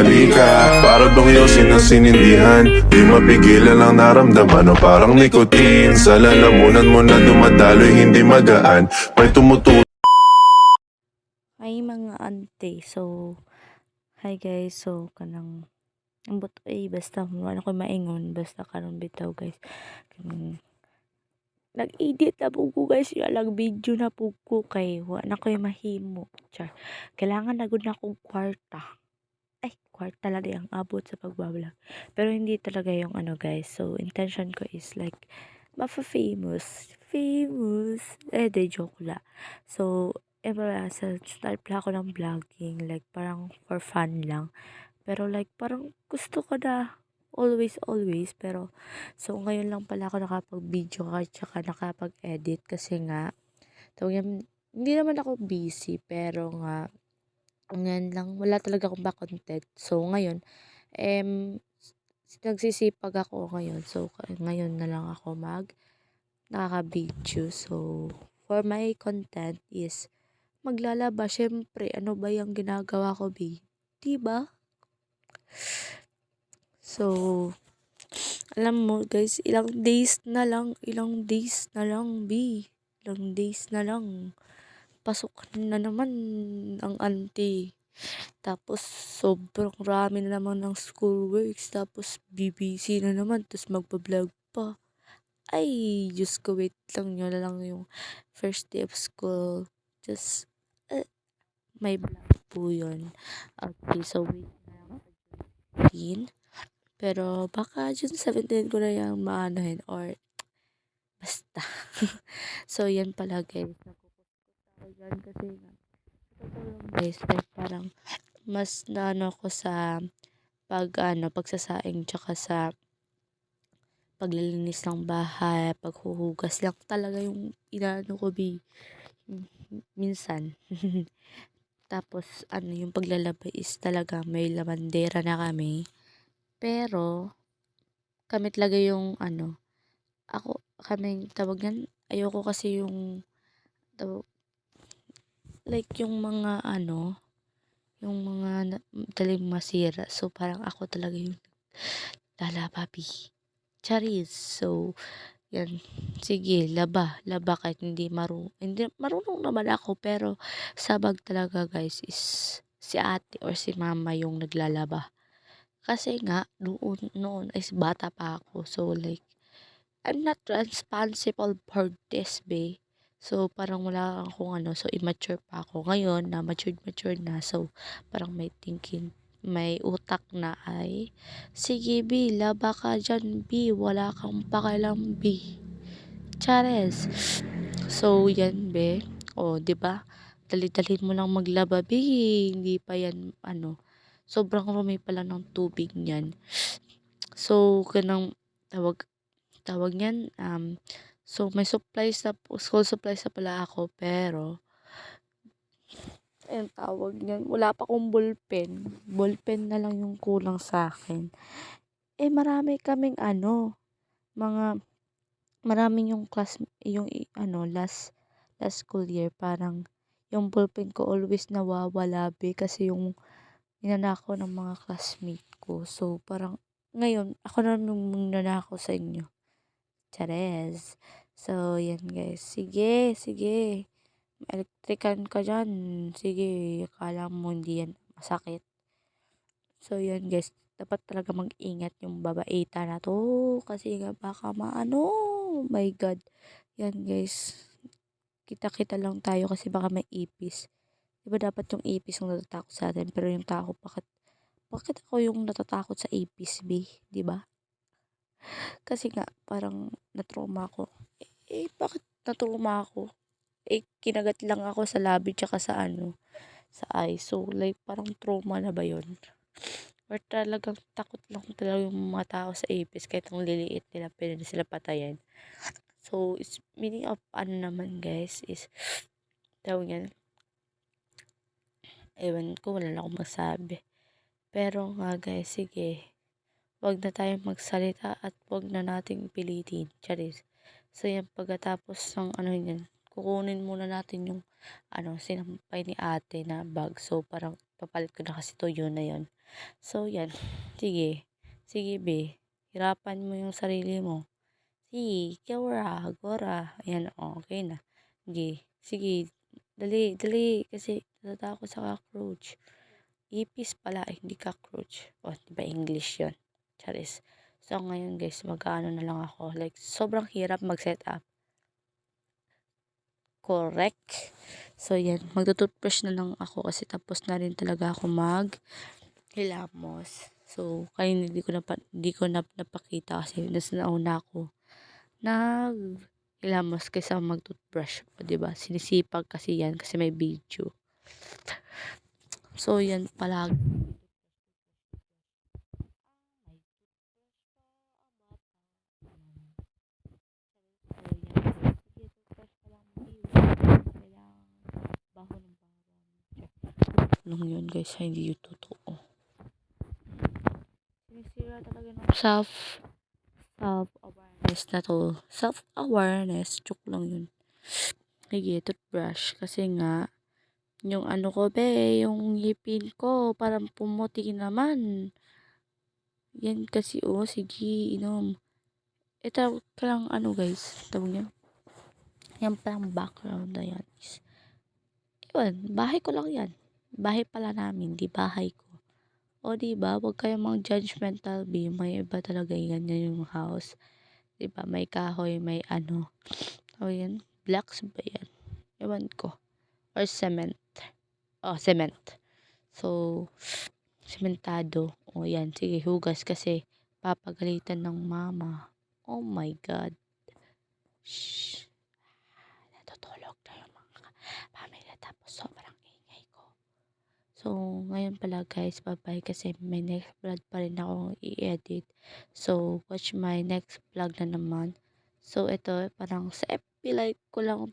halika. Para bang yosin na sinindihan, di mapigilan ang naramdaman. O parang nicotine, sa lalamunan mo na dumadaloy, hindi magaan. May tumutulong. Ay mga ante, so hi guys, so kanang ambot ay basta wala ko maingon basta karon bitaw guys. Kanang nag-edit na po ko guys, lang video na po ko kay wa na ko'y mahimo. Char. Kailangan na gud na akong kwarta. Ay, kwarta lang di ang abot sa pagbablog. Pero hindi talaga yung ano guys. So intention ko is like mapa-famous. Famous. De joke la. So wala, sa start pala ako ng vlogging, like parang for fun lang. Pero like parang gusto ko na always. Pero so ngayon lang pala ako nakapag-video at saka nakapag-edit kasi nga tawag yan, hindi naman ako busy pero nga ngayon lang wala talaga akong content. So ngayon nagsisipag ako ngayon. So ngayon na lang ako nakaka-video. So for my content is maglalaba. Syempre, ano ba yung ginagawa ko, B? Diba? So, alam mo guys, ilang days na lang, B. Ilang days na lang. Pasok na naman ang auntie. Tapos, sobrang rami na naman ng schoolworks. Tapos, BBC na naman. Tapos, magpa-vlog pa. Ay, Diyos ko, wait lang nyo na lang yung first day of school. Just, may vlog po yun. Okay, so wait na lang. 15. Pero baka June 17 ko na yung maanohin or basta. So yan pala guys. Nakukusta ako dyan kasi nga. Totoo lang guys. Like parang mas naano ko sa pagsasaing tsaka sa paglilinis ng bahay, paghuhugas lang talaga yung inaano ko minsan. Tapos ano yung paglalaba is talaga may lamandera na kami. Pero kami talaga yung ano, kami tawag yan, ayoko kasi yung like yung mga ano, yung mga daling masira. So parang ako talaga yung lalababi. Charis. So yan, sige, laba kahit hindi marunong naman ako pero sabag talaga guys is si ate or si mama yung naglalaba. Kasi nga noon is bata pa ako. So like I'm not responsible for this, be. So, parang wala akong ano. So, immature pa ako. Ngayon, na matured na. So, parang may utak na ay, sige, B, laba ka dyan, B. Wala kang pakialam, B. Chares. So, yan, be. O, di ba? Dali-dali mo lang maglaba, B. Hindi pa yan, ano. Sobrang rumi pala ng tubig niyan. So, tawag niyan, so may school supplies na pala ako, pero, ayun tawag niyan, wala pa akong ballpen na lang yung kulang sa akin. Marami kaming maraming yung last school year, parang, yung ballpen ko always nawawala, kasi yung ninanakaw ng mga classmate ko. So, parang, ngayon, ako na nung nanakaw sa inyo. Chares. So, yan guys. Sige. Elektrikan ka dyan. Sige, akala mo hindi yan masakit. So, yan guys. Dapat talaga mag-ingat yung babaita na to. Kasi nga baka maano. Oh my God. Yan guys. Kita-kita lang tayo kasi baka may ipis. Diba dapat yung ipis yung natatakot sa atin. Pero yung tao, bakit ako yung natatakot sa ipis, B? Diba? Kasi nga, parang na-trauma ako. Bakit na-trauma ako? Kinagat lang ako sa labi tsaka sa sa eye. So, like, parang trauma na ba yun? Or talagang takot lang talaga yung mga tao sa ipis kahit ang liliit nila, pwede sila patayin. So, it's meaning of naman guys is, tawag yan, ewan ko, wala na akong masabi. Pero nga guys, sige, wag na tayong magsalita at wag na nating pilitin. Charis. So yan, pagkatapos ng yan, kukunin muna natin yung sinampay ni ate na bag. So, parang papalit ko na kasi tuyo na yon. So, yan. Sige. Sige, be. Hirapan mo yung sarili mo. Sige, Kiora, Gora. Ayan, okay na. Sige. Sige. Dali, dali. Kasi natatakot sa cockroach. Ipis pala, hindi cockroach. O, diba English yon. Charis. So, ngayon guys, mag-ano na lang ako. Like, sobrang hirap mag-set up. Correct. So, yan. Magtututbrush na lang ako kasi tapos na rin talaga ako hilamos. So, kaya hindi ko na napakita kasi nauna ako hilamos kaysa magtutbrush. O, diba? Sinisipag kasi yan kasi may video. So, yan palagi. Nung yun guys, hindi yung totoo. Sinisira talaga ng self-awareness na to. Self-awareness, joke lang yun. Sige, toothbrush. Kasi nga, yung ko yung ngipin ko, parang pumuti naman. Yan kasi, sige, inom. Ito palang guys, tawag niyo. Yan palang background na yan. Yun, bahay ko lang yan. Bahay pala namin, di bahay ko. O, diba? Huwag kayong mga judgmental be. May iba talaga yan yung house. Diba? May kahoy, may O, yan. Blocks ba yan? Ewan ko. Or cement. Oh, cement. So, sementado. O, yan. Sige, hugas kasi papagalitan ng mama. Oh my God. Shh. Natutulog na yung mga pamilya tapos sobrang ingay ko. So, ngayon pala guys, bye-bye kasi may next vlog pa rin akong i-edit. So, watch my next vlog na naman. So, ito parang sa FB like ko lang,